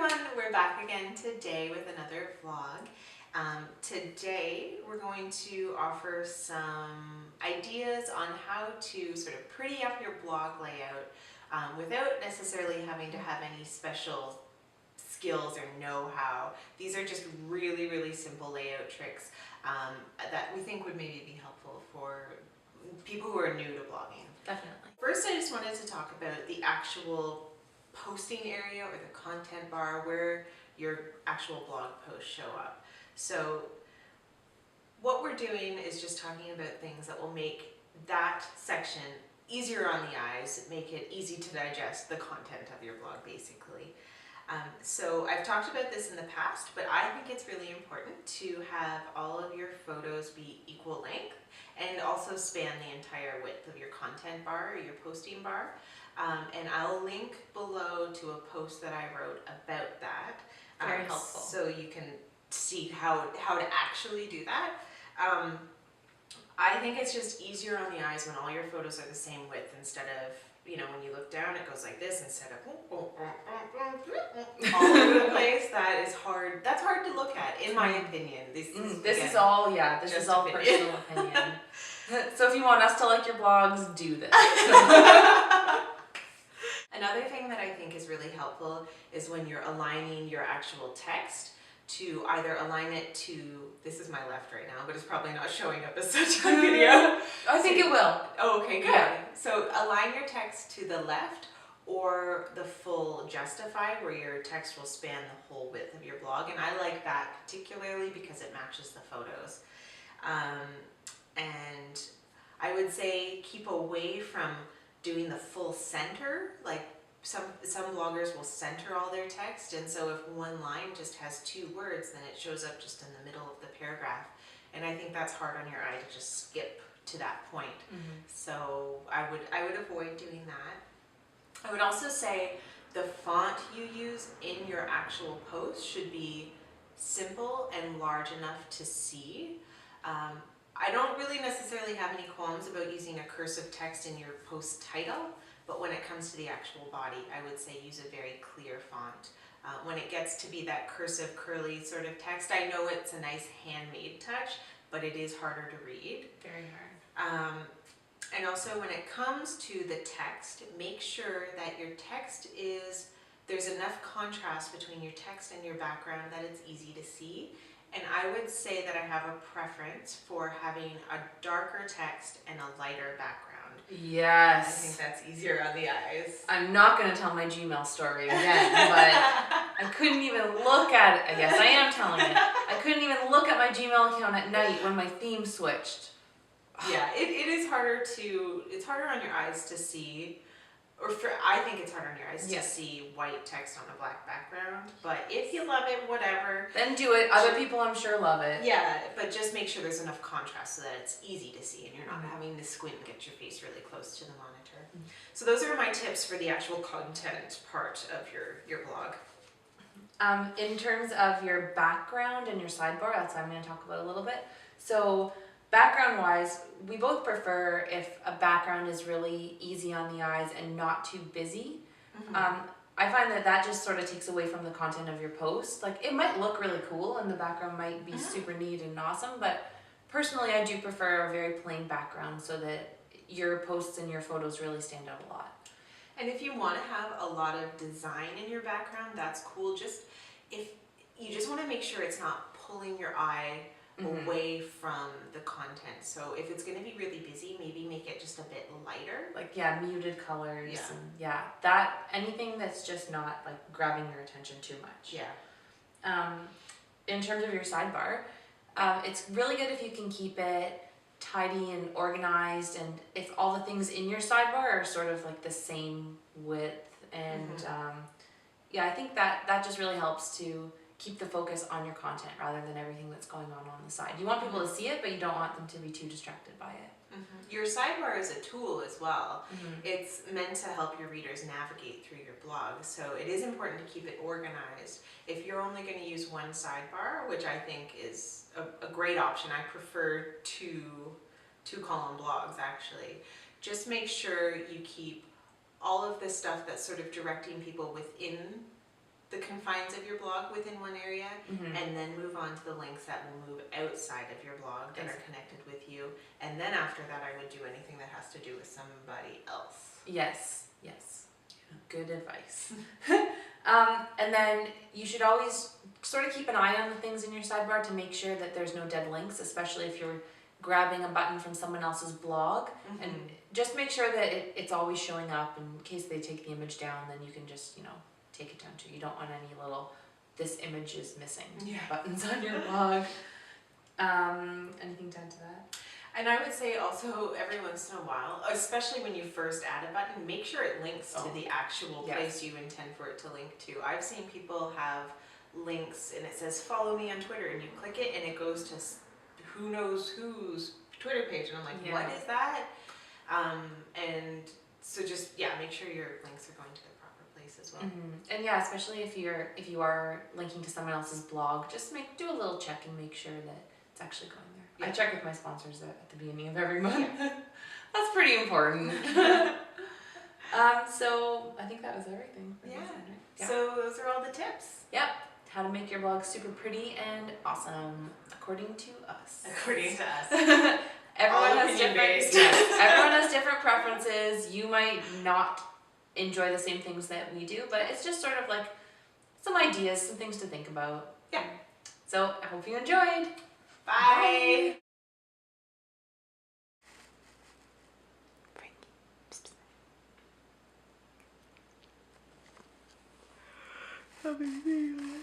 everyone, we're back again today with another vlog. Today we're going to offer some ideas on how to sort of pretty up your blog layout without necessarily having to have any special skills or know-how. These are just really simple layout tricks that we think would maybe be helpful for people who are new to blogging. Definitely. First, I just wanted to talk about the actual posting area or the content bar where your actual blog posts show up. So what we're doing is just talking about things that will make that section easier on the eyes, make it easy to digest the content of your blog basically. So I've talked about this in the past, but I think it's really important to have all of your photos be equal length and also span the entire width of your content bar or your posting bar. And I'll link below to a post that I wrote about that. Very helpful. So you can see how to actually do that. I think it's just easier on the eyes when all your photos are the same width instead of, you know, when you look down it goes like this instead of all over the place. That is hard. That's hard to look at, in my opinion. This is all personal opinion. So if you want us to like your blogs, do this. Another thing that I think is really helpful is when you're aligning your actual text to either align it to, this is my left right now, but it's probably not showing up as such on video. I think it will. Oh, okay, good. Yeah. So align your text to the left or the full justify where your text will span the whole width of your blog. And I like that particularly because it matches the photos. And I would say keep away from doing the full center. Like some bloggers will center all their text, and so if one line just has 2 words, then it shows up just in the middle of the paragraph. And I think that's hard on your eye to just skip to that point. So I would avoid doing that. I would also say the font you use in your actual post should be simple and large enough to see. I don't really necessarily have any qualms about using a cursive text in your post title, but when it comes to the actual body, I would say use a very clear font. When it gets to be that cursive, curly sort of text, I know it's a nice handmade touch, but it is harder to read. Very hard. And also when it comes to the text, make sure that your text there's enough contrast between your text and your background that it's easy to see. And I would say that I have a preference for having a darker text and a lighter background. Yes. I think that's easier on the eyes. I'm not going to tell my Gmail story again, but I couldn't even look at it. Yes, I am telling it. I couldn't even look at my Gmail account at night when my theme switched. Yeah, it is harder it's harder on your eyes to see, I think it's harder on your eyes to see white text on a black background, but if you love it, whatever. Then do it. Other people I'm sure love it. Yeah, but just make sure there's enough contrast so that it's easy to see and you're not having to squint and get your face really close to the monitor. So those are my tips for the actual content part of your blog. In terms of your background and your sidebar, that's what I'm going to talk about a little bit. So background wise, we both prefer if a background is really easy on the eyes and not too busy. I find that just sort of takes away from the content of your post. Like it might look really cool and the background might be super neat and awesome, but personally I do prefer a very plain background so that your posts and your photos really stand out a lot. And if you want to have a lot of design in your background, that's cool. If you just want to make sure it's not pulling your eye away from the content. So if it's going to be really busy, maybe make it just a bit lighter. Like muted colors and anything that's just not like grabbing your attention too much. In terms of your sidebar, it's really good if you can keep it tidy and organized, and if all the things in your sidebar are sort of like the same width, and I think that just really helps to keep the focus on your content rather than everything that's going on the side. You want people to see it, but you don't want them to be too distracted by it. Your sidebar is a tool as well. It's meant to help your readers navigate through your blog, so it is important to keep it organized. If you're only going to use one sidebar, which I think is a great option, I prefer two-column blogs actually. Just make sure you keep all of the stuff that's sort of directing people within the confines of your blog within one area, and then move on to the links that will move outside of your blog that are connected with you. And then after that, I would do anything that has to do with somebody else. Yes, yes. Good advice. And then you should always sort of keep an eye on the things in your sidebar to make sure that there's no dead links, especially if you're grabbing a button from someone else's blog. And just make sure that it's always showing up in case they take the image down, then you can just, take it down too. You don't want any little, this image is missing buttons on your blog. Anything to add to that? And I would say also every once in a while, especially when you first add a button, make sure it links to the actual place you intend for it to link to. I've seen people have links and it says follow me on Twitter, and you click it and it goes to who knows whose Twitter page, and I'm like, what is that? And so just make sure your links are going to the proper place as well. And especially if you are linking to someone else's blog, just do a little check and make sure that it's actually going there. I check with my sponsors at the beginning of every month. That's pretty important. So I think that was everything. So those are all the tips. Yep. How to make your blog super pretty and awesome, according to us. According to us. Everyone has everyone has different preferences. You might not enjoy the same things that we do, but it's just sort of like some ideas, some things to think about. Yeah. So I hope you enjoyed. Bye. Bye.